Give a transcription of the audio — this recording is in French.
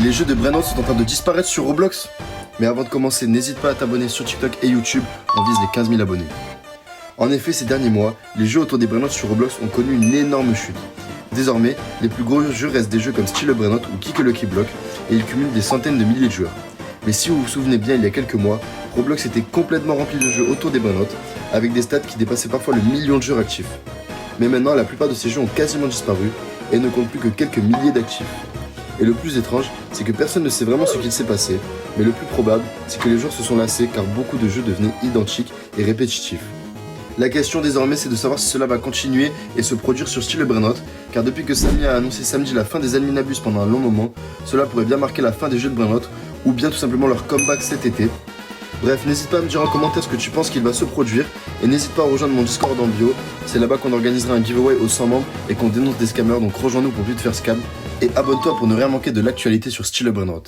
Les jeux de Brainrot sont en train de disparaître sur Roblox. Mais avant de commencer, n'hésite pas à t'abonner sur TikTok et YouTube, on vise les 15 000 abonnés. En effet, ces derniers mois, les jeux autour des Brainrot sur Roblox ont connu une énorme chute. Désormais, les plus gros jeux restent des jeux comme Style Brainrot ou Kick Lucky Block, et ils cumulent des centaines de milliers de joueurs. Mais si vous vous souvenez bien, il y a quelques mois, Roblox était complètement rempli de jeux autour des Brainrot, avec des stats qui dépassaient parfois le million de joueurs actifs. Mais maintenant, la plupart de ces jeux ont quasiment disparu, et ne comptent plus que quelques milliers d'actifs. Et le plus étrange, c'est que personne ne sait vraiment ce qu'il s'est passé, mais le plus probable, c'est que les joueurs se sont lassés car beaucoup de jeux devenaient identiques et répétitifs. La question désormais, c'est de savoir si cela va continuer et se produire sur Style Brainrot, car depuis que Samy a annoncé samedi la fin des Adminabus pendant un long moment, cela pourrait bien marquer la fin des jeux de Brainrot, ou bien tout simplement leur comeback cet été. Bref, n'hésite pas à me dire en commentaire ce que tu penses qu'il va se produire, et n'hésite pas à rejoindre mon Discord en bio, c'est là-bas qu'on organisera un giveaway aux 100 membres et qu'on dénonce des scammers, donc rejoins-nous pour plus te faire scam, et abonne-toi pour ne rien manquer de l'actualité sur Style Brainrot.